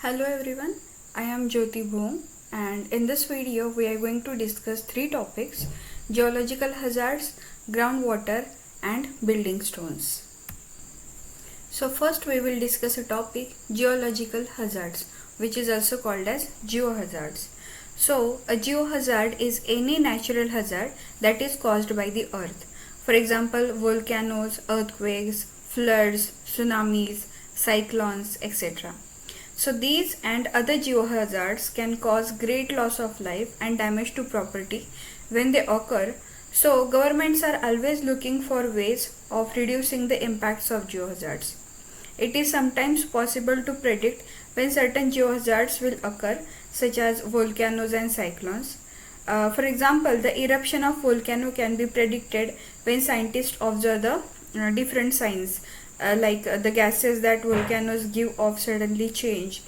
Hello everyone, I am Jyoti Bhom and in this video we are going to discuss three topics: geological hazards, groundwater and building stones. So first we will discuss a topic: geological hazards, which is also called as geohazards. So a geohazard is any natural hazard that is caused by the earth. For example, volcanoes, earthquakes, floods, tsunamis, cyclones, etc. So these and other geohazards can cause great loss of life and damage to property when they occur. So governments are always looking for ways of reducing the impacts of geohazards. It is sometimes possible to predict when certain geohazards will occur, such as volcanoes and cyclones. For example, the eruption of volcano can be predicted when scientists observe the different signs, the gases that volcanoes give off suddenly change.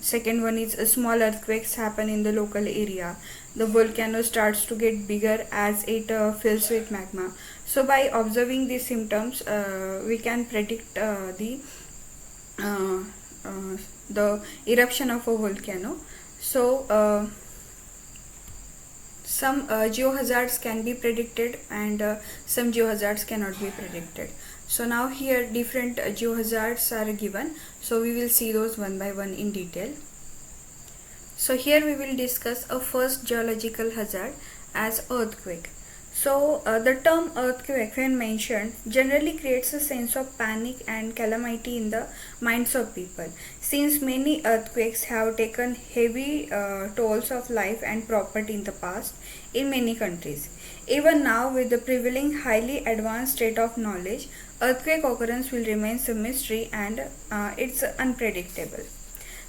Second one is small earthquakes happen in the local area. The volcano starts to get bigger as it fills with magma. So by observing these symptoms, we can predict uh, the eruption of a volcano. So some geohazards can be predicted and some geohazards cannot be predicted. So now here different geohazards are given, so we will see those one by one in detail. So here we will discuss a first geological hazard as earthquake. So the term earthquake, when mentioned, generally creates a sense of panic and calamity in the minds of people, since many earthquakes have taken heavy tolls of life and property in the past in many countries. Even now, with the prevailing highly advanced state of knowledge, earthquake occurrence will remain a mystery and it's unpredictable.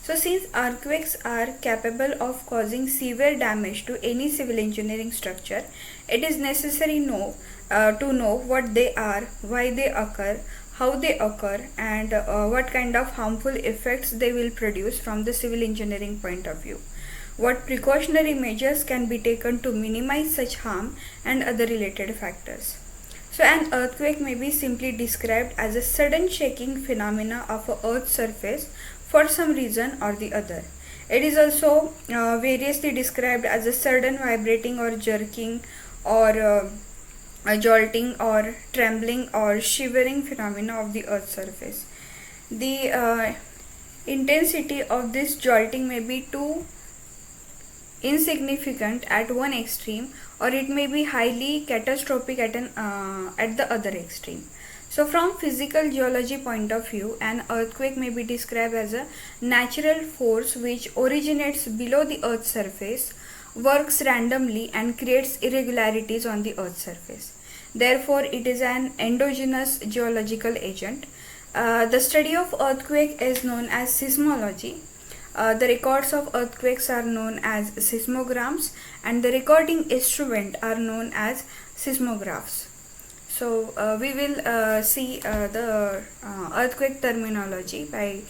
So since earthquakes are capable of causing severe damage to any civil engineering structure, it is necessary to know what they are, why they occur, how they occur, and what kind of harmful effects they will produce from the civil engineering point of view. What precautionary measures can be taken to minimize such harm and other related factors. So an earthquake may be simply described as a sudden shaking phenomena of a earth's surface for some reason or the other. It is also variously described as a sudden vibrating or jerking or a jolting or trembling or shivering phenomena of the earth's surface. The intensity of this jolting may be too insignificant at one extreme, or it may be highly catastrophic at the other extreme. So from physical geology point of view, an earthquake may be described as a natural force which originates below the earth's surface, works randomly and creates irregularities on the earth's surface. Therefore, it is an endogenous geological agent. The study of earthquake is known as seismology. The records of earthquakes are known as seismograms, and the recording instrument are known as seismographs. So we will see the earthquake terminology by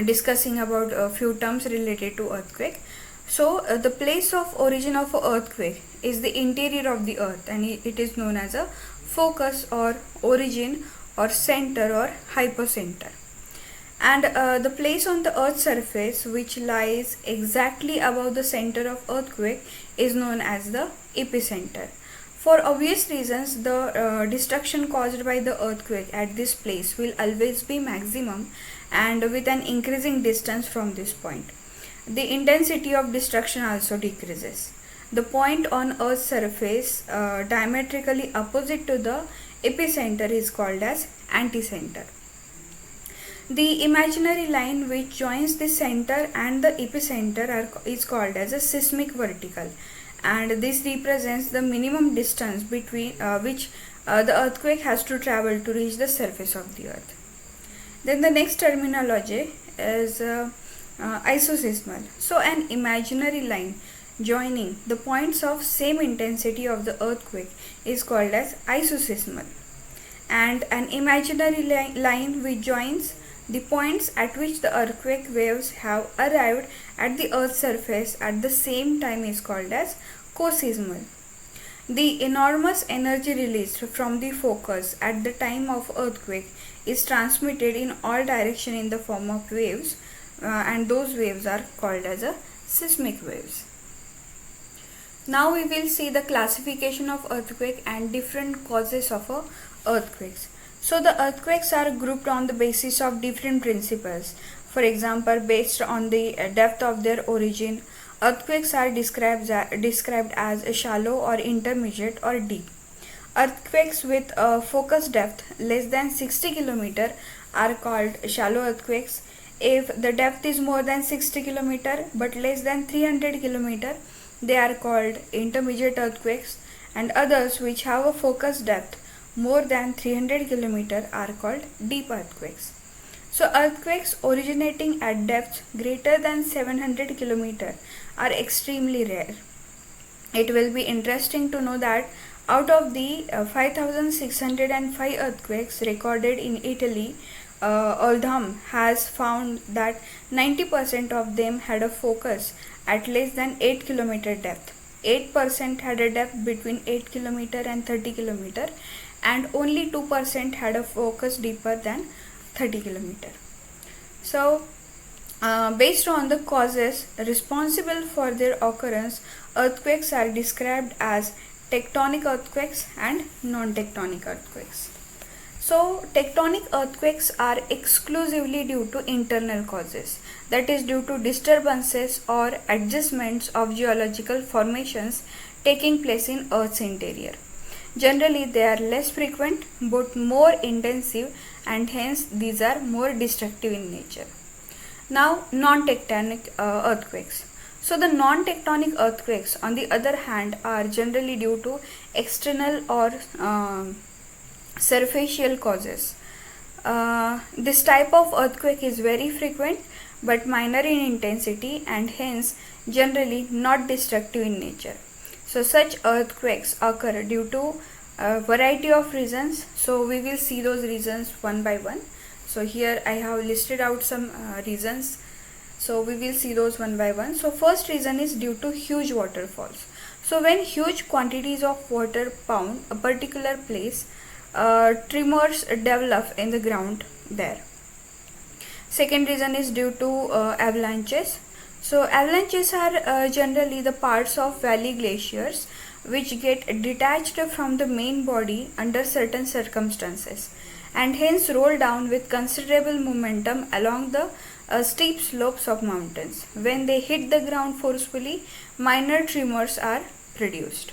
discussing about a few terms related to earthquake. So the place of origin of an earthquake is the interior of the earth, and it is known as a focus or origin or center or hypocenter. And the place on the earth's surface which lies exactly above the center of earthquake is known as the epicenter. For obvious reasons, the destruction caused by the earthquake at this place will always be maximum and with an increasing distance from this point. The intensity of destruction also decreases. The point on earth's surface diametrically opposite to the epicenter is called as anticenter. The imaginary line which joins the center and the epicenter is called as a seismic vertical, and this represents the minimum distance between which the earthquake has to travel to reach the surface of the earth. Then the next terminology is isoseismal. So an imaginary line joining the points of same intensity of the earthquake is called as isoseismal, and an imaginary line which joins the points at which the earthquake waves have arrived at the earth's surface at the same time is called as coseismal. The enormous energy released from the focus at the time of earthquake is transmitted in all direction in the form of waves, and those waves are called as a seismic waves. Now we will see the classification of earthquake and different causes of earthquakes. So the earthquakes are grouped on the basis of different principles. For example, based on the depth of their origin, earthquakes are described as shallow or intermediate or deep. Earthquakes with a focus depth less than 60 km are called shallow earthquakes. If the depth is more than 60 km but less than 300 km, they are called intermediate earthquakes, and others which have a focus depth more than 300 km are called deep earthquakes. So earthquakes originating at depths greater than 700 km are extremely rare. It will be interesting to know that out of the 5,605 earthquakes recorded in Italy, Oldham has found that 90% of them had a focus at less than 8 km depth. 8% had a depth between 8 km and 30 km, and only 2% had a focus deeper than 30 km. So, based on the causes responsible for their occurrence, earthquakes are described as tectonic earthquakes and non-tectonic earthquakes. So, tectonic earthquakes are exclusively due to internal causes, that is, due to disturbances or adjustments of geological formations taking place in Earth's interior. Generally, they are less frequent but more intensive, and hence these are more destructive in nature. Now, non-tectonic earthquakes. So, the non-tectonic earthquakes, on the other hand, are generally due to external or surfacial causes. This type of earthquake is very frequent but minor in intensity, and hence generally not destructive in nature. So such earthquakes occur due to a variety of reasons. So we will see those reasons one by one. So here I have listed out some reasons. So we will see those one by one. So first reason is due to huge waterfalls. So when huge quantities of water pound a particular place, tremors develop in the ground there. Second reason is due to avalanches. So avalanches are generally the parts of valley glaciers which get detached from the main body under certain circumstances and hence roll down with considerable momentum along the steep slopes of mountains. When they hit the ground forcefully, minor tremors are produced.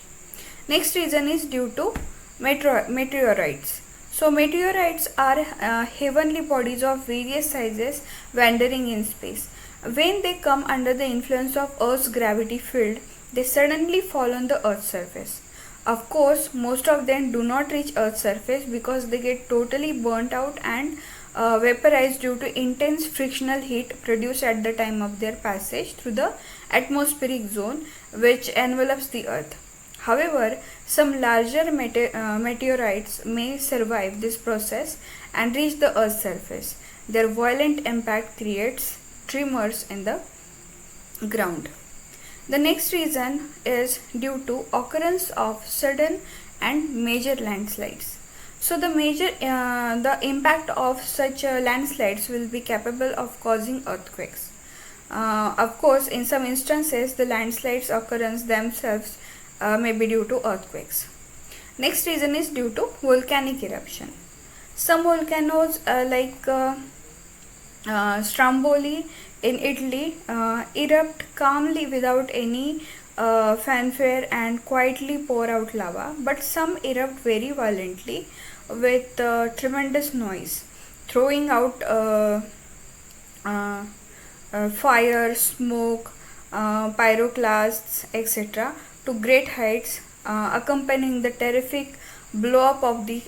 Next reason is due to meteorites. So meteorites are heavenly bodies of various sizes wandering in space. When they come under the influence of Earth's gravity field, they suddenly fall on the Earth's surface. Of course, most of them do not reach Earth's surface because they get totally burnt out and vaporized due to intense frictional heat produced at the time of their passage through the atmospheric zone which envelops the Earth. However, some larger meteorites may survive this process and reach the Earth's surface. Their violent impact creates tremors in the ground. The next reason is due to occurrence of sudden and major landslides. So the impact of such landslides will be capable of causing earthquakes. Of course, in some instances, the landslides occurrence themselves may be due to earthquakes. Next reason is due to volcanic eruption. Some volcanoes like Stromboli in Italy erupt calmly without any fanfare and quietly pour out lava, but some erupt very violently with tremendous noise, throwing out fire, smoke, pyroclasts, etc. to great heights, accompanying the terrific blow up of the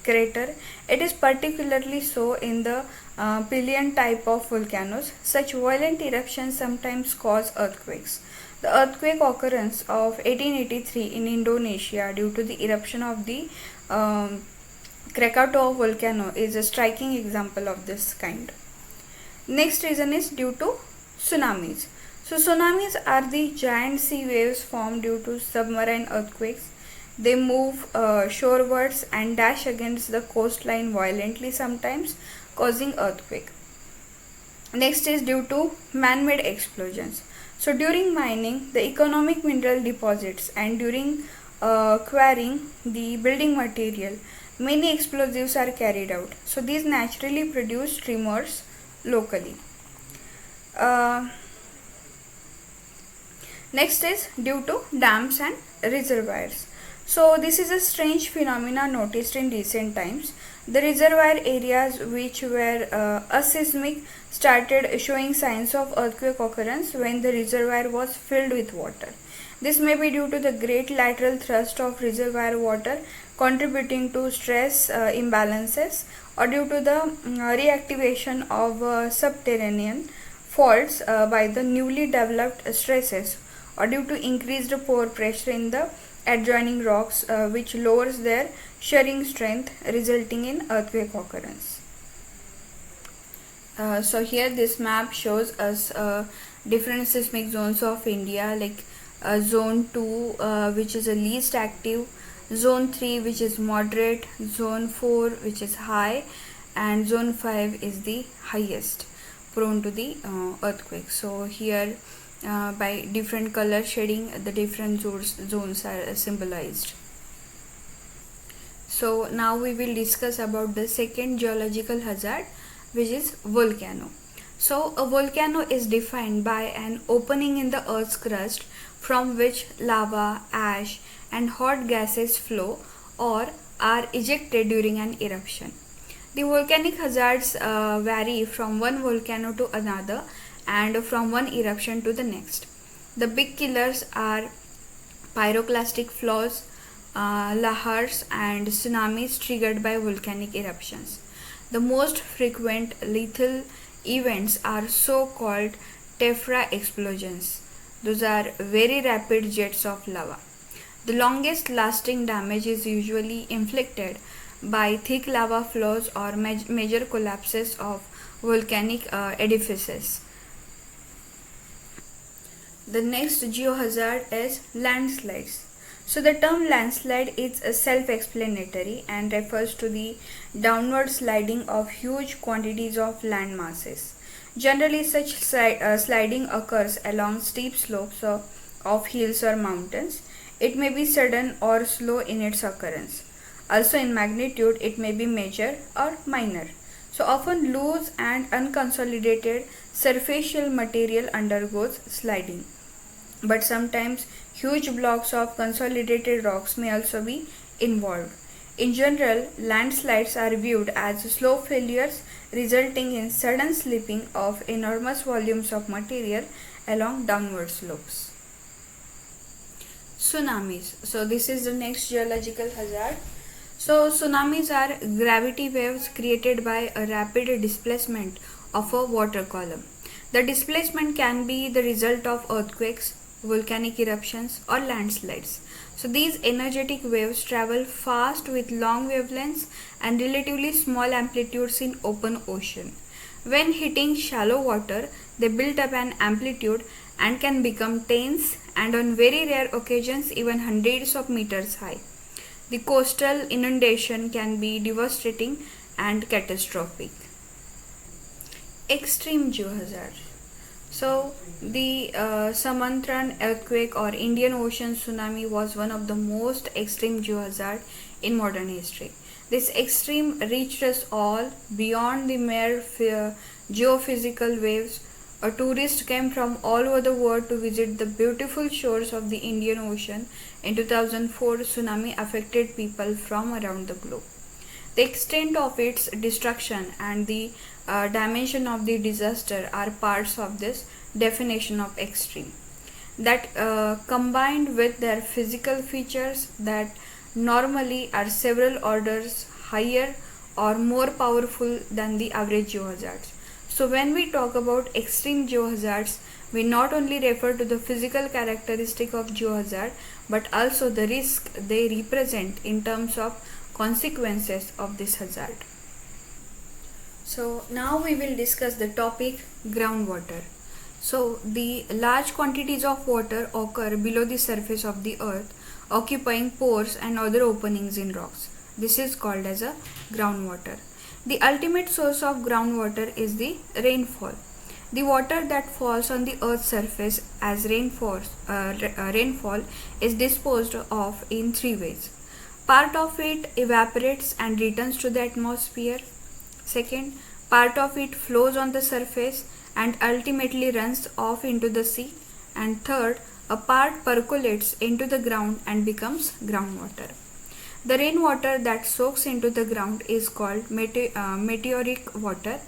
crater. It is particularly so in the Pilean type of volcanoes. Such violent eruptions sometimes cause earthquakes. The earthquake occurrence of 1883 in Indonesia due to the eruption of the Krakatoa volcano is a striking example of this kind. Next reason is due to tsunamis. So tsunamis are the giant sea waves formed due to submarine earthquakes. They move shorewards and dash against the coastline violently, sometimes causing earthquake. Next is due to man-made explosions. So during mining, the economic mineral deposits, and during quarrying the building material, many explosives are carried out. So these naturally produce tremors locally. Uh, Next is due to dams and reservoirs. So this is a strange phenomena noticed in recent times. The reservoir areas which were aseismic started showing signs of earthquake occurrence when the reservoir was filled with water. This may be due to the great lateral thrust of reservoir water contributing to stress imbalances, or due to the reactivation of subterranean faults by the newly developed stresses, or due to increased pore pressure in the adjoining rocks, which lowers their shearing strength, resulting in earthquake occurrence. So here this map shows us different seismic zones of India, like zone 2 which is the least active, zone 3 which is moderate, zone 4 which is high, and zone 5 is the highest prone to the earthquake. So here by different color shading, the different zones are symbolized. So now we will discuss about the second geological hazard, which is volcano. So a volcano is defined by an opening in the earth's crust from which lava, ash and hot gases flow or are ejected during an eruption. The volcanic hazards vary from one volcano to another and from one eruption to the next. The big killers are pyroclastic flows, lahars and tsunamis triggered by volcanic eruptions. The most frequent lethal events are so-called tephra explosions. Those are very rapid jets of lava. The longest lasting damage is usually inflicted by thick lava flows or major collapses of volcanic edifices. The next geohazard is landslides. So the term landslide is self-explanatory and refers to the downward sliding of huge quantities of land masses. Generally, such sliding occurs along steep slopes of hills or mountains. It may be sudden or slow in its occurrence. Also in magnitude, it may be major or minor. So often loose and unconsolidated surfacial material undergoes sliding, but sometimes huge blocks of consolidated rocks may also be involved. In general, landslides are viewed as slow failures resulting in sudden slipping of enormous volumes of material along downward slopes. Tsunamis. So this is the next geological hazard. So tsunamis are gravity waves created by a rapid displacement of a water column. The displacement can be the result of earthquakes, volcanic eruptions or landslides. So these energetic waves travel fast with long wavelengths and relatively small amplitudes in open ocean. When hitting shallow water, they build up an amplitude and can become tens and on very rare occasions even hundreds of meters high. The coastal inundation can be devastating and catastrophic. Extreme geohazard. So the Sumantran earthquake or Indian Ocean tsunami was one of the most extreme geohazard in modern history. This extreme reached us all beyond the mere geophysical waves. A tourist came from all over the world to visit the beautiful shores of the Indian Ocean. In 2004, tsunami affected people from around the globe. The extent of its destruction and the dimension of the disaster are parts of this definition of extreme, that combined with their physical features that normally are several orders higher or more powerful than the average geohazards. So when we talk about extreme geohazards, we not only refer to the physical characteristic of geohazard but also the risk they represent in terms of consequences of this hazard. So now we will discuss the topic groundwater. So the large quantities of water occur below the surface of the earth. occupying pores and other openings in rocks. This is called as a groundwater. The ultimate source of groundwater is the rainfall. The water that falls on the earth's surface as rainfall is disposed of in three ways. Part of it evaporates and returns to the atmosphere. Second, part of it flows on the surface and ultimately runs off into the sea. And third, a part percolates into the ground and becomes groundwater. The rainwater that soaks into the ground is called meteoric water.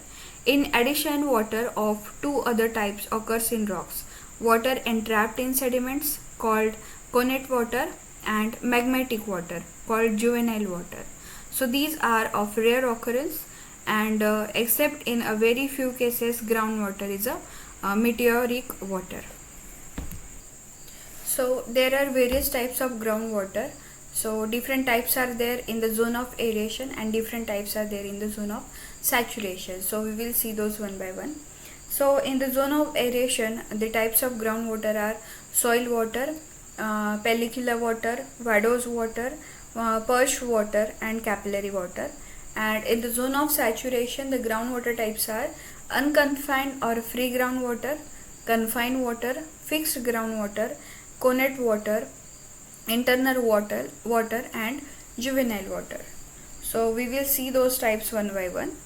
In addition, water of two other types occurs in rocks: water entrapped in sediments called connate water and magmatic water called juvenile water. So these are of rare occurrence, and except in a very few cases, groundwater is a meteoric water. So there are various types of groundwater. So different types are there in the zone of aeration and different types are there in the zone of saturation. So we will see those one by one. So in the zone of aeration, the types of groundwater are soil water, pellicular water, vadose water, perched water and capillary water. And in the zone of saturation, the groundwater types are unconfined or free groundwater, confined water, fixed groundwater, connate water, internal water and juvenile water. So we will see those types one by one.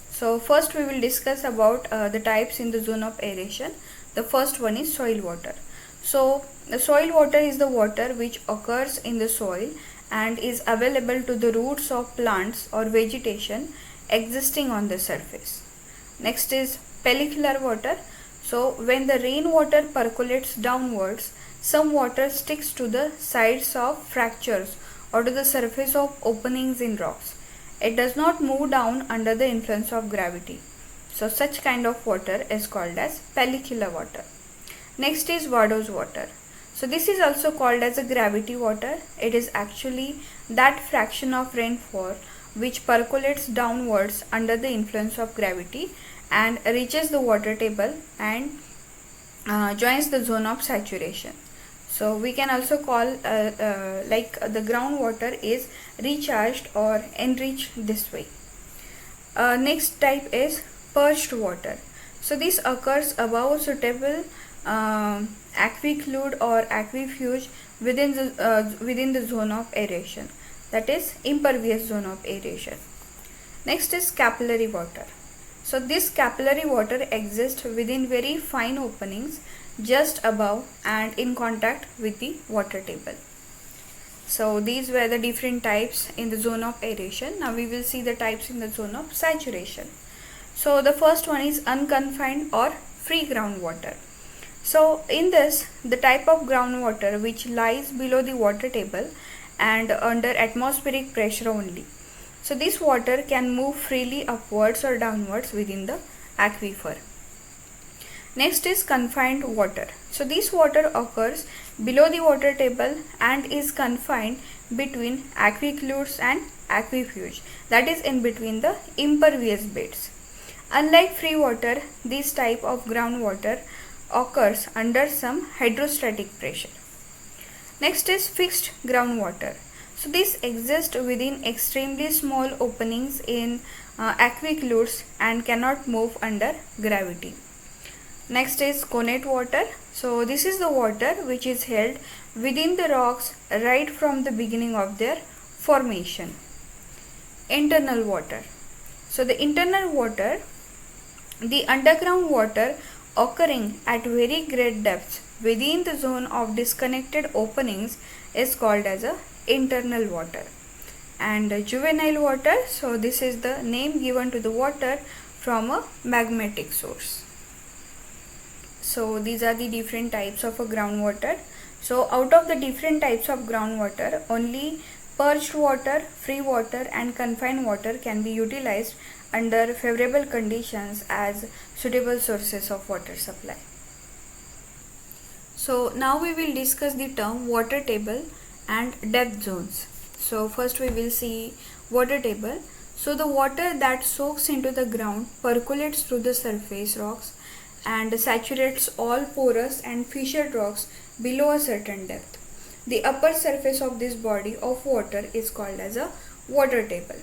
So first we will discuss about the types in the zone of aeration. The first one is soil water. So the soil water is the water which occurs in the soil and is available to the roots of plants or vegetation existing on the surface. Next is pellicular water. So when the rainwater percolates downwards, some water sticks to the sides of fractures or to the surface of openings in rocks. It does not move down under the influence of gravity. So such kind of water is called as pellicular water. Next is vadose water. So this is also called as a gravity water. It is actually that fraction of rainfall which percolates downwards under the influence of gravity and reaches the water table and joins the zone of saturation. So we can also call like the groundwater is recharged or enriched this way. Next type is perched water. So this occurs above a suitable aquiclude or aquifuge within the zone of aeration, that is impervious zone of aeration. Next is capillary water. So this capillary water exists within very fine openings just above and in contact with the water table. So these were the different types in the zone of aeration. Now we will see the types in the zone of saturation. So the first one is unconfined or free groundwater. So in this, the type of groundwater which lies below the water table and under atmospheric pressure only. So this water can move freely upwards or downwards within the aquifer. Next is confined water. So this water occurs below the water table and is confined between aquicludes and aquifuge, that is in between the impervious beds. Unlike free water, this type of groundwater occurs under some hydrostatic pressure. Next is fixed groundwater. So this exists within extremely small openings in aquicludes and cannot move under gravity. Next is connate water. So this is the water which is held within the rocks right from the beginning of their formation. Internal water. So the internal water, the underground water occurring at very great depths within the zone of disconnected openings is called as a internal water. And juvenile water, so this is the name given to the water from a magmatic source. So these are the different types of a groundwater. So out of the different types of groundwater, only perched water, free water and confined water can be utilized under favorable conditions as suitable sources of water supply. So now we will discuss the term water table and depth zones. So first we will see water table. So the water that soaks into the ground percolates through the surface rocks and saturates all porous and fissured rocks below a certain depth. The upper surface of this body of water is called as a water table.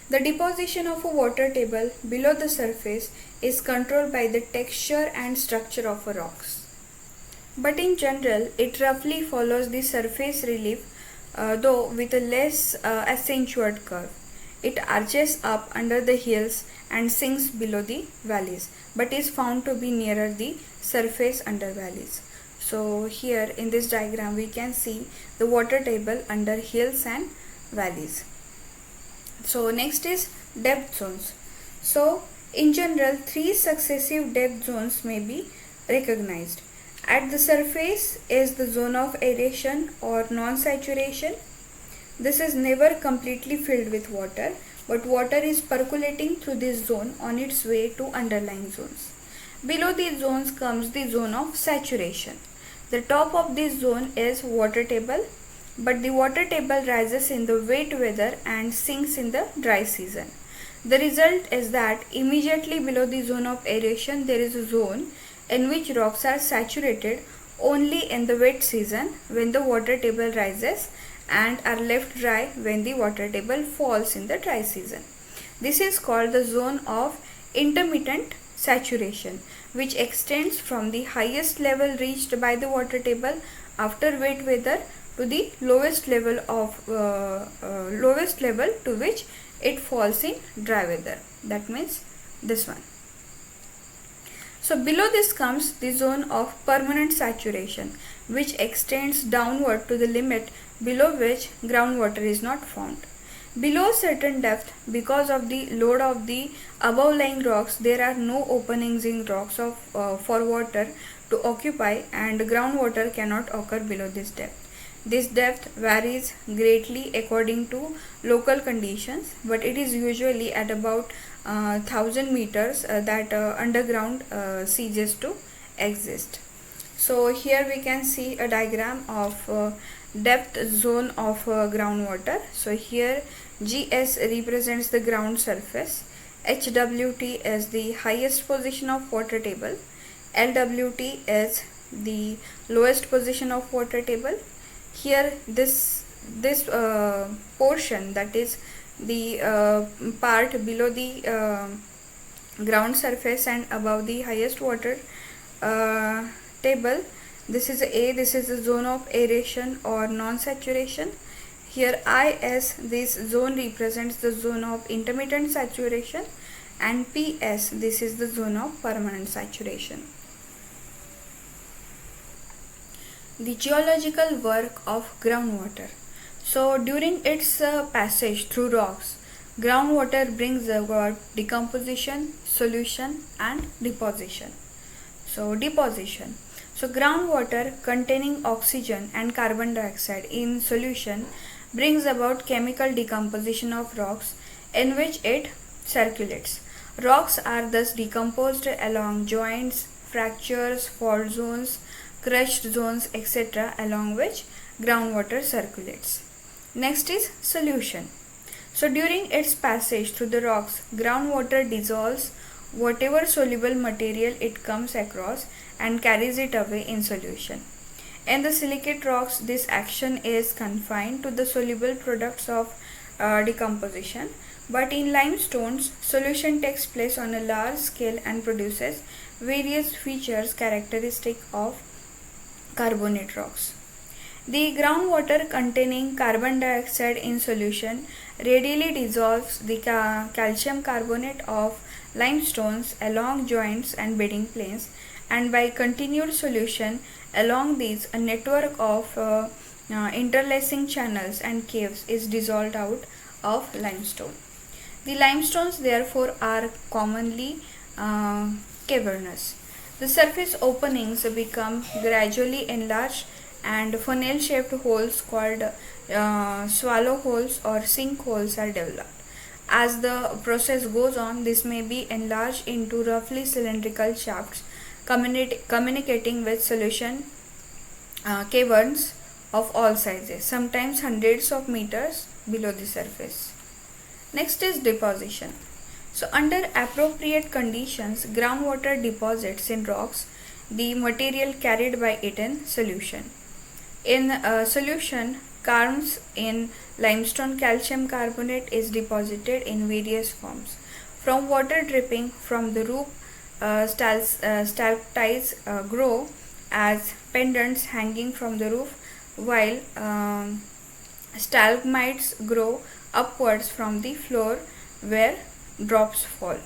The deposition of a water table below the surface is controlled by the texture and structure of a rocks. But in general, it roughly follows the surface relief, though with a less accentuated curve. It arches up under the hills and sinks below the valleys, but is found to be nearer the surface under valleys. So here in this diagram we can see the water table under hills and valleys. So next is depth zones. So in general, 3 successive depth zones may be recognized. At the surface is the zone of aeration or non-saturation. This is never completely filled with water, but water is percolating through this zone on its way to underlying zones. Below these zones comes the zone of saturation. The top of this zone is water table, but the water table rises in the wet weather and sinks in the dry season. The result is that immediately below the zone of aeration there is a zone in which rocks are saturated only in the wet season when the water table rises and are left dry when the water table falls in the dry season. This is called the zone of intermittent saturation, which extends from the highest level reached by the water table after wet weather to the lowest level to which it falls in dry weather. That means this one. So below this comes the zone of permanent saturation, which extends downward to the limit below which groundwater is not found. Below a certain depth, because of the load of the above lying rocks, there are no openings in rocks for water to occupy, and groundwater cannot occur below this depth. This depth varies greatly according to local conditions, but it is usually at about 1000 meters that underground ceases to exist. So here we can see a diagram of depth zone of groundwater. So here GS represents the ground surface, HWT is the highest position of water table, LWT is the lowest position of water table. Here this portion, that is the part below the ground surface and above the highest water table, this is the zone of aeration or non-saturation. Here IS, this zone represents the zone of intermittent saturation, and PS, this is the zone of permanent saturation. The geological work of groundwater. So during its passage through rocks, groundwater brings about decomposition, solution and deposition. So deposition. So groundwater containing oxygen and carbon dioxide in solution brings about chemical decomposition of rocks in which it circulates. Rocks are thus decomposed along joints, fractures, fault zones, crushed zones, etc., along which groundwater circulates. Next is solution. So during its passage through the rocks, groundwater dissolves whatever soluble material it comes across and carries it away in solution. In the silicate rocks, this action is confined to the soluble products of decomposition, but in limestones, solution takes place on a large scale and produces various features characteristic of carbonate rocks. The groundwater containing carbon dioxide in solution readily dissolves the calcium carbonate of limestones along joints and bedding planes, and by continued solution along these, a network of interlacing channels and caves is dissolved out of limestone. The limestones therefore are commonly cavernous. The surface openings become gradually enlarged and funnel-shaped holes called swallow holes or sink holes are developed. As the process goes on, this may be enlarged into roughly cylindrical shafts communicating with solution caverns of all sizes, sometimes hundreds of meters below the surface. Next is deposition. So under appropriate conditions, groundwater deposits in rocks the material carried by it in solution. In solution, carms in limestone calcium carbonate is deposited in various forms. From water dripping from the roof, stalactites grow as pendants hanging from the roof, while stalagmites grow upwards from the floor where drops fall.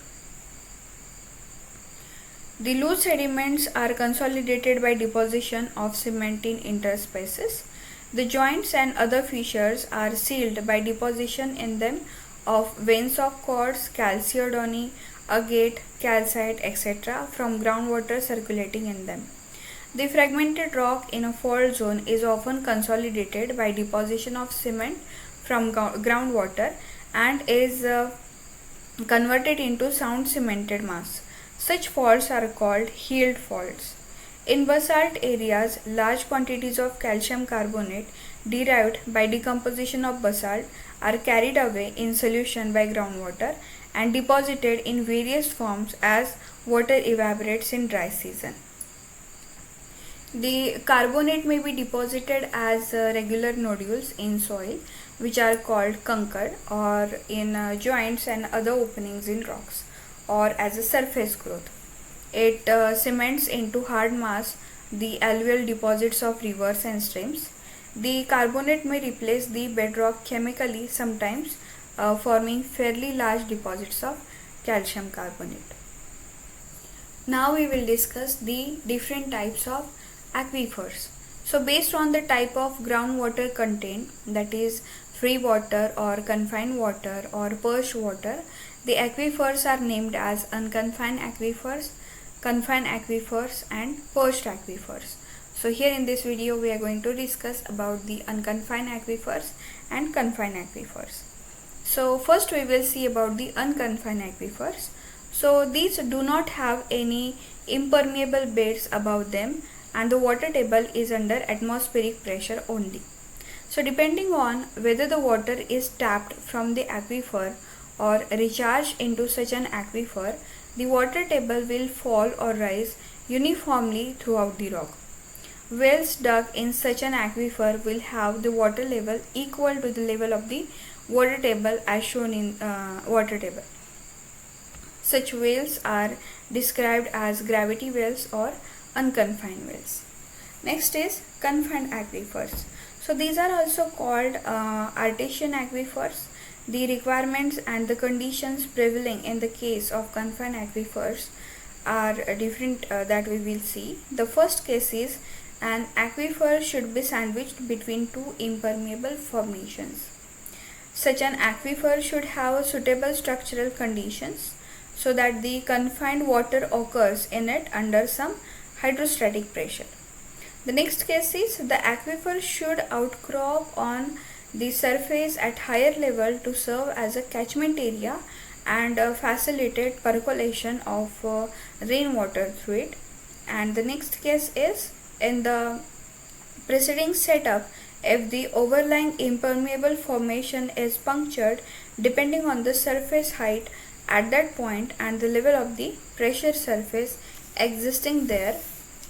The loose sediments are consolidated by deposition of cement in interspaces. The joints and other fissures are sealed by deposition in them of veins of quartz, chalcedony, agate, calcite, etc. from groundwater circulating in them. The fragmented rock in a fault zone is often consolidated by deposition of cement from groundwater and is converted into sound cemented mass. Such faults are called healed faults. In basalt areas, large quantities of calcium carbonate derived by decomposition of basalt are carried away in solution by groundwater and deposited in various forms as water evaporates in dry season. The carbonate may be deposited as regular nodules in soil, which are called conker, or in joints and other openings in rocks, or as a surface growth. It cements into hard mass the alluvial deposits of rivers and streams. The carbonate may replace the bedrock chemically, sometimes forming fairly large deposits of calcium carbonate. Now we will discuss the different types of aquifers. So based on the type of groundwater contained, that is free water or confined water or purged water, the aquifers are named as unconfined aquifers, confined aquifers and purged aquifers. So here in this video we are going to discuss about the unconfined aquifers and confined aquifers. So first we will see about the unconfined aquifers. So these do not have any impermeable beds above them and the water table is under atmospheric pressure only. So depending on whether the water is tapped from the aquifer or recharged into such an aquifer, the water table will fall or rise uniformly throughout the rock. Wells dug in such an aquifer will have the water level equal to the level of the water table as shown in water table. Such wells are described as gravity wells or unconfined wells. Next is confined aquifers. So these are also called artesian aquifers. The requirements and the conditions prevailing in the case of confined aquifers are different that we will see. The first case is an aquifer should be sandwiched between two impermeable formations. Such an aquifer should have suitable structural conditions so that the confined water occurs in it under some hydrostatic pressure. The next case is the aquifer should outcrop on the surface at higher level to serve as a catchment area and facilitate percolation of rainwater through it. And the next case is in the preceding setup, if the overlying impermeable formation is punctured depending on the surface height at that point and the level of the pressure surface existing there,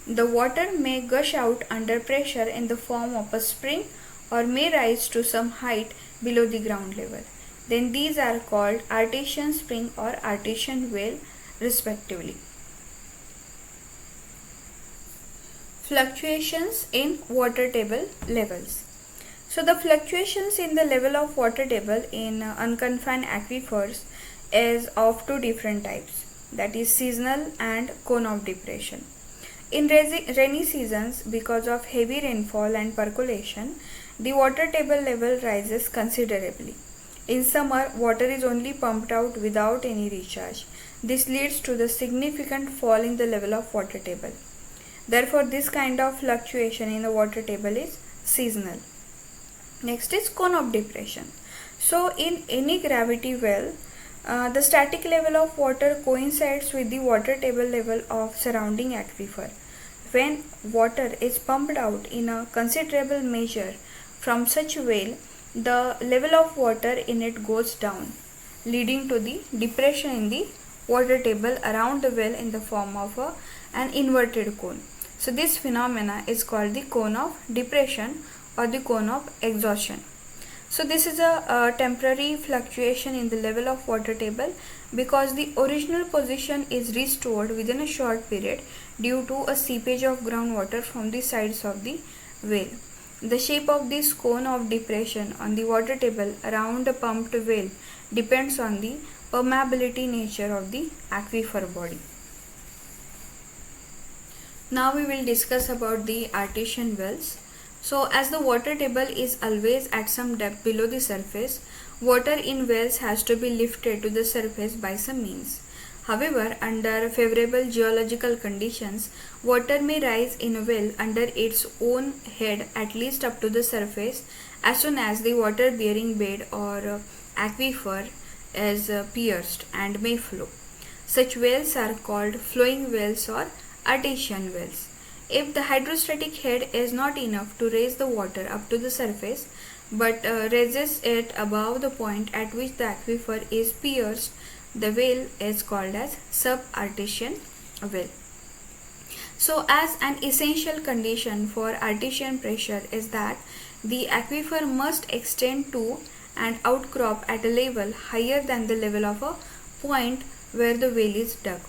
the water may gush out under pressure in the form of a spring or may rise to some height below the ground level. Then these are called artesian spring or artesian well respectively. Fluctuations in water table levels. So the fluctuations in the level of water table in unconfined aquifers is of two different types, that is seasonal and cone of depression. In rainy seasons, because of heavy rainfall and percolation, the water table level rises considerably. In summer, water is only pumped out without any recharge. This leads to the significant fall in the level of water table. Therefore, this kind of fluctuation in the water table is seasonal. Next is cone of depression. So, in any gravity well, the static level of water coincides with the water table level of surrounding aquifer. When water is pumped out in a considerable measure from such well, the level of water in it goes down, leading to the depression in the water table around the well in the form of an inverted cone. So this phenomena is called the cone of depression or the cone of exhaustion. So this is a temporary fluctuation in the level of water table because the original position is restored within a short period due to a seepage of groundwater from the sides of the well. The shape of this cone of depression on the water table around a pumped well depends on the permeability nature of the aquifer body. Now we will discuss about the artesian wells. So as the water table is always at some depth below the surface, water in wells has to be lifted to the surface by some means. However, under favorable geological conditions, water may rise in a well under its own head at least up to the surface as soon as the water bearing bed or aquifer is pierced and may flow. Such wells are called flowing wells or artesian wells. If the hydrostatic head is not enough to raise the water up to the surface but raises it above the point at which the aquifer is pierced, the well is called as subartesian well. So as an essential condition for artesian pressure is that the aquifer must extend to and outcrop at a level higher than the level of a point where the well is dug.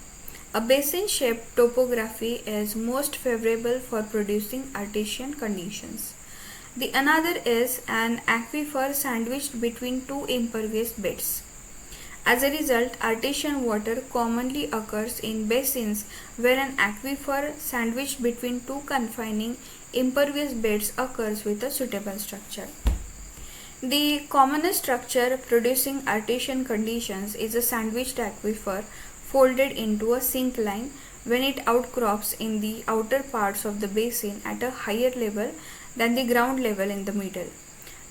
A basin-shaped topography is most favorable for producing artesian conditions. The another is an aquifer sandwiched between two impervious beds. As a result, artesian water commonly occurs in basins where an aquifer sandwiched between two confining impervious beds occurs with a suitable structure. The commonest structure producing artesian conditions is a sandwiched aquifer folded into a sink line when it outcrops in the outer parts of the basin at a higher level than the ground level in the middle.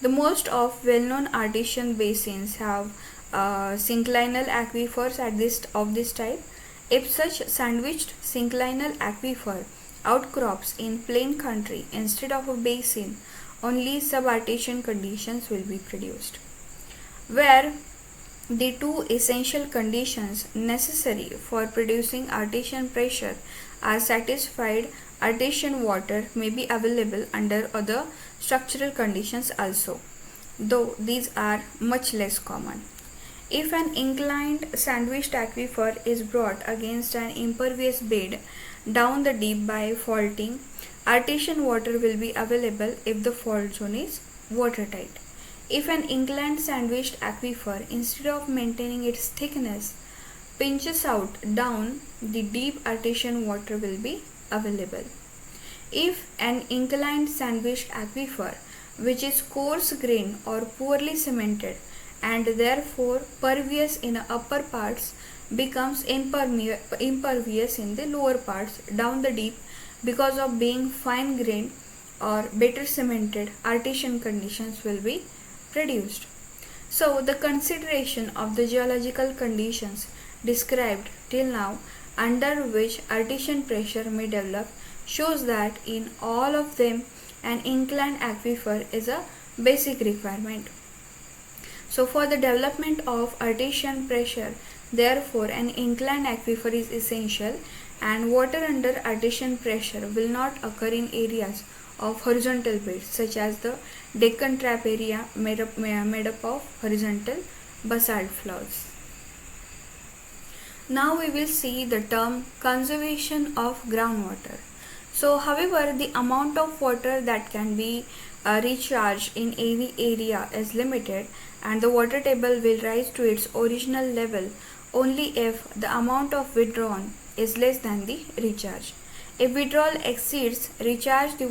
The most of well-known artesian basins have synclinal aquifers of this type. If such sandwiched synclinal aquifer outcrops in plain country instead of a basin, only subartesian conditions will be produced. Where the two essential conditions necessary for producing artesian pressure are satisfied, artesian water may be available under other structural conditions also, though these are much less common. If an inclined sandwiched aquifer is brought against an impervious bed down the deep by faulting, artesian water will be available if the fault zone is watertight. If an inclined sandwiched aquifer, instead of maintaining its thickness, pinches out down, the deep artesian water will be available. If an inclined sandwiched aquifer, which is coarse grained or poorly cemented and therefore pervious in the upper parts, becomes impervious in the lower parts down the deep because of being fine grained or better cemented, artesian conditions will be produced. So the consideration of the geological conditions described till now under which artesian pressure may develop shows that in all of them an inclined aquifer is a basic requirement. So for the development of artesian pressure, therefore an inclined aquifer is essential, and water under artesian pressure will not occur in areas of horizontal beds such as the Deccan Trap area made up of horizontal basalt floors. Now we will see the term conservation of groundwater. So however, the amount of water that can be recharged in any area is limited, and the water table will rise to its original level only if the amount of withdrawn is less than the recharge. If withdrawal exceeds the recharge, the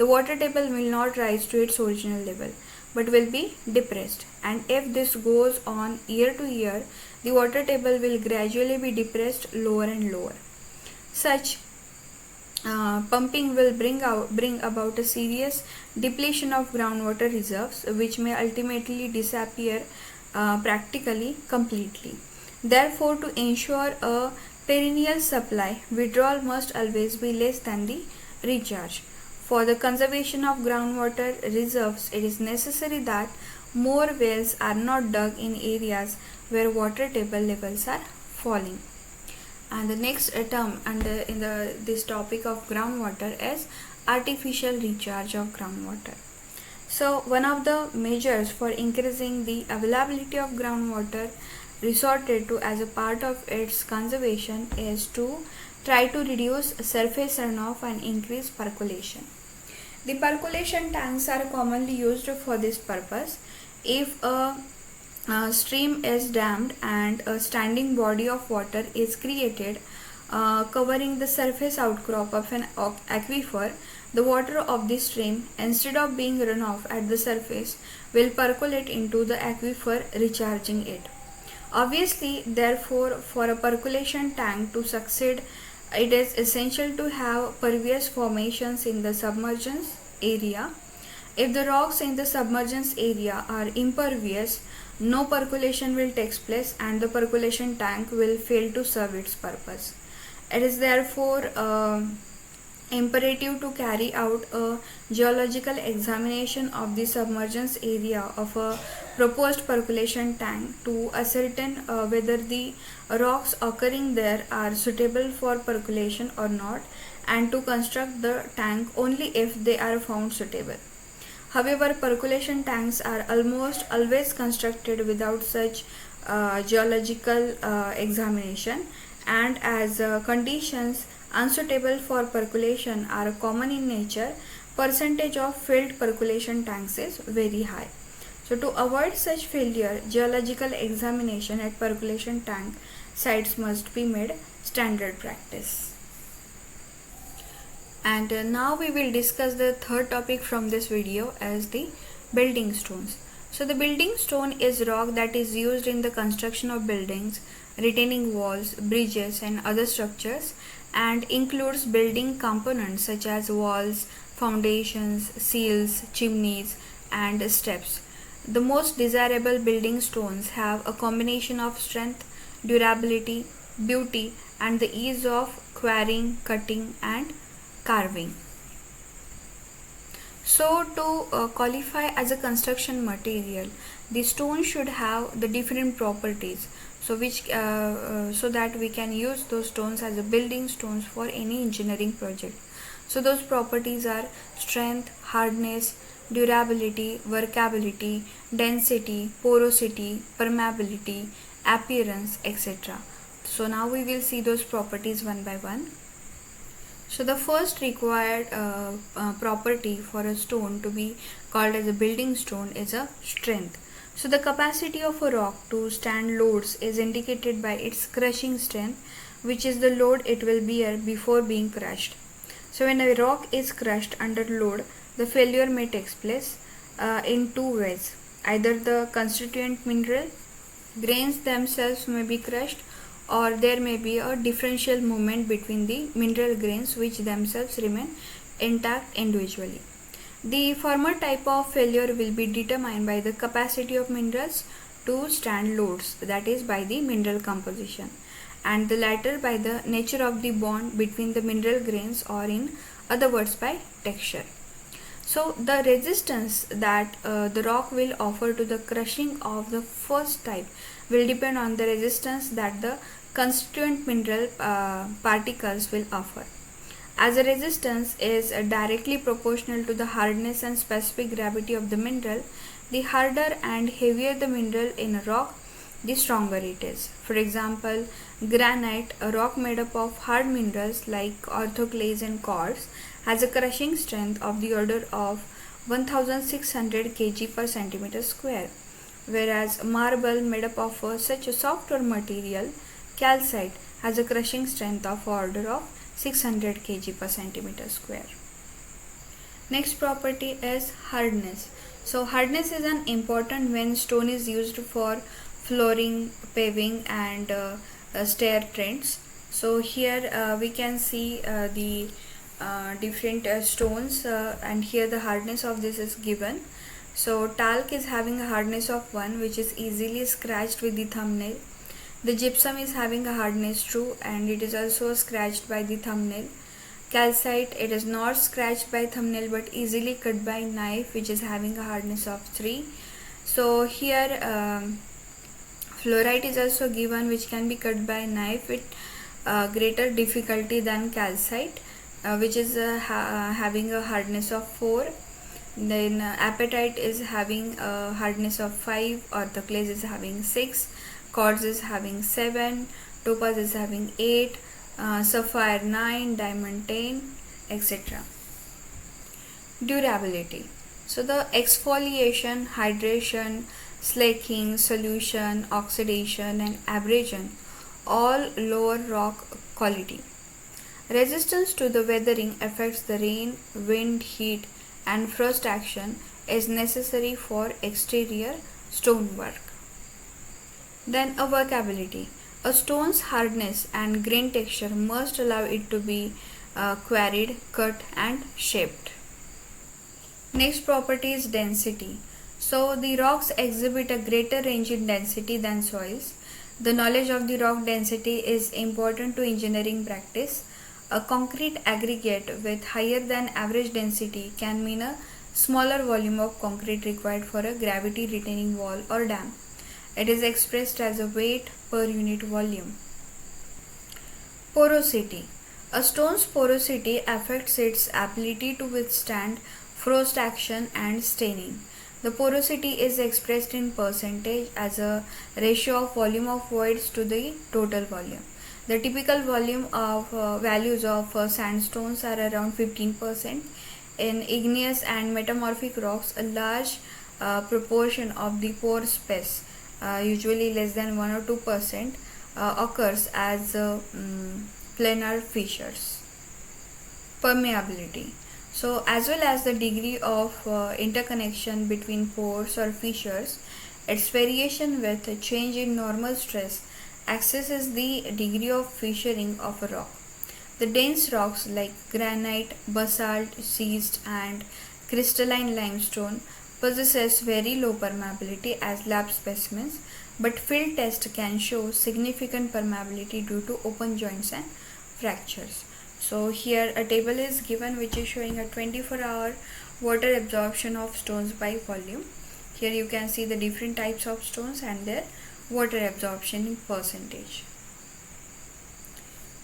water table will not rise to its original level but will be depressed, and if this goes on year to year, the water table will gradually be depressed lower and lower. Such pumping will bring about a serious depletion of groundwater reserves, which may ultimately disappear practically completely. Therefore, to ensure a perennial supply, withdrawal must always be less than the recharge. For the conservation of groundwater reserves, it is necessary that more wells are not dug in areas where water table levels are falling. And the next term under in this topic of groundwater is artificial recharge of groundwater. So one of the measures for increasing the availability of groundwater resorted to as a part of its conservation is to try to reduce surface runoff and increase percolation. The percolation tanks are commonly used for this purpose. If a stream is dammed and a standing body of water is created covering the surface outcrop of an aquifer, the water of the stream, instead of being run off at the surface, will percolate into the aquifer, recharging it. Obviously, therefore, for a percolation tank to succeed, it is essential to have pervious formations in the submergence area. If the rocks in the submergence area are impervious, no percolation will take place and the percolation tank will fail to serve its purpose. It is therefore imperative to carry out a geological examination of the submergence area of a proposed percolation tank to ascertain whether the rocks occurring there are suitable for percolation or not, and to construct the tank only if they are found suitable. However, percolation tanks are almost always constructed without such geological examination, and as conditions unsuitable for percolation are common in nature, percentage of failed percolation tanks is very high. So to avoid such failure, geological examination at percolation tank sites must be made standard practice. And now we will discuss the third topic from this video as the building stones. So the building stone is rock that is used in the construction of buildings, retaining walls, bridges and other structures, and includes building components such as walls, foundations, seals, chimneys and steps. The most desirable building stones have a combination of strength, durability, beauty and the ease of quarrying, cutting and carving. So to qualify as a construction material, the stone should have the different properties, so that we can use those stones as a building stones for any engineering project. So those properties are strength, hardness, durability, workability, density, porosity, permeability, appearance, etc. So now we will see those properties one by one. So the first required property for a stone to be called as a building stone is a strength. So the capacity of a rock to stand loads is indicated by its crushing strength, which is the load it will bear before being crushed. So when a rock is crushed under load, the failure may take place in two ways. Either the constituent mineral grains themselves may be crushed, or there may be a differential movement between the mineral grains which themselves remain intact individually. The former type of failure will be determined by the capacity of minerals to stand loads, that is by the mineral composition, and the latter by the nature of the bond between the mineral grains, or in other words by texture. So the resistance that the rock will offer to the crushing of the first type will depend on the resistance that the constituent mineral particles will offer. As the resistance is directly proportional to the hardness and specific gravity of the mineral, the harder and heavier the mineral in a rock, the stronger it is. For example, granite, a rock made up of hard minerals like orthoclase and quartz, has a crushing strength of the order of 1600 kg per centimeter square, whereas marble made up of such a softer material, calcite, has a crushing strength of order of 600 kg per centimeter square. Next property is hardness. So hardness is an important when stone is used for flooring, paving and stair treads. So here we can see the different stones and here the hardness of this is given. So talc is having a hardness of 1, which is easily scratched with the thumbnail. The gypsum is having a hardness 2 and it is also scratched by the thumbnail. Calcite, it is not scratched by thumbnail but easily cut by knife, which is having a hardness of 3. So here fluorite is also given, which can be cut by knife greater difficulty than calcite, which is having a hardness of 4. Then apatite is having a hardness of 5, orthoclase is having 6, quartz is having 7, topaz is having 8, sapphire 9, diamond 10, etc. Durability. So the exfoliation, hydration, slaking, solution, oxidation and abrasion all lower rock quality. Resistance to the weathering affects the rain, wind, heat and frost action is necessary for exterior stonework. Then a workability. A stone's hardness and grain texture must allow it to be quarried, cut and shaped. Next property is density. So the rocks exhibit a greater range in density than soils. The knowledge of the rock density is important to engineering practice. A concrete aggregate with higher than average density can mean a smaller volume of concrete required for a gravity retaining wall or dam. It is expressed as a weight per unit volume. Porosity. A stone's porosity affects its ability to withstand frost action and staining. The porosity is expressed in percentage as a ratio of volume of voids to the total volume. The typical volume of values of sandstones are around 15%. In igneous and metamorphic rocks, a large proportion of the pore space, usually less than 1 or 2%, occurs as planar fissures. Permeability. So as well as the degree of interconnection between pores or fissures, its variation with a change in normal stress accesses the degree of fissuring of a rock. The dense rocks like granite, basalt, schist and crystalline limestone possesses very low permeability as lab specimens, but field test can show significant permeability due to open joints and fractures. So here a table is given which is showing a 24-hour water absorption of stones by volume. Here you can see the different types of stones and their water absorption in percentage.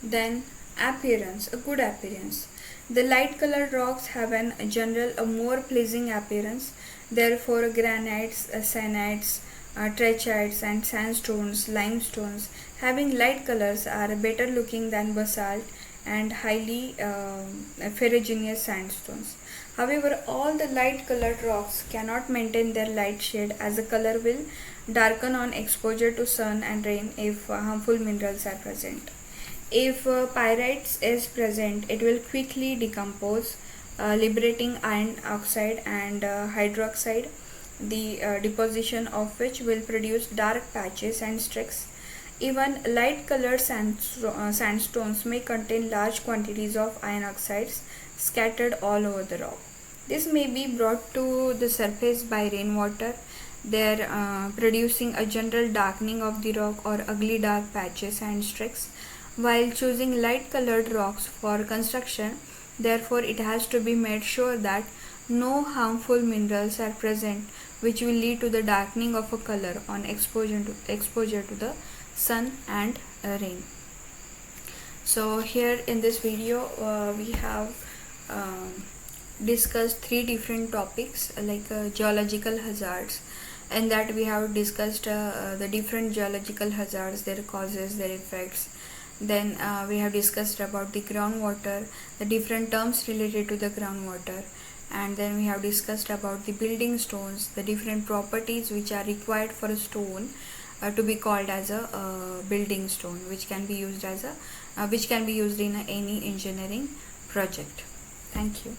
Then appearance, a good appearance. The light colored rocks have in general a more pleasing appearance. Therefore granites, sanites, trachytes and sandstones, limestones having light colors are better looking than basalt and highly ferruginous sandstones. However, all the light colored rocks cannot maintain their light shade as the color will darken on exposure to sun and rain if harmful minerals are present. If pyrites is present, it will quickly decompose, liberating iron oxide and hydroxide, the deposition of which will produce dark patches and streaks. Even light colored sandstones may contain large quantities of iron oxides scattered all over the rock. This may be brought to the surface by rainwater, there producing a general darkening of the rock or ugly dark patches and streaks. While choosing light colored rocks for construction, therefore it has to be made sure that no harmful minerals are present which will lead to the darkening of a color on exposure to the sun and rain. So here in this video we have discussed 3 different topics like geological hazards, and that we have discussed the different geological hazards, their causes, their effects. Then we have discussed about the groundwater, the different terms related to the groundwater, and then we have discussed about the building stones, the different properties which are required for a stone to be called as a building stone, which can be used in any engineering project. Thank you.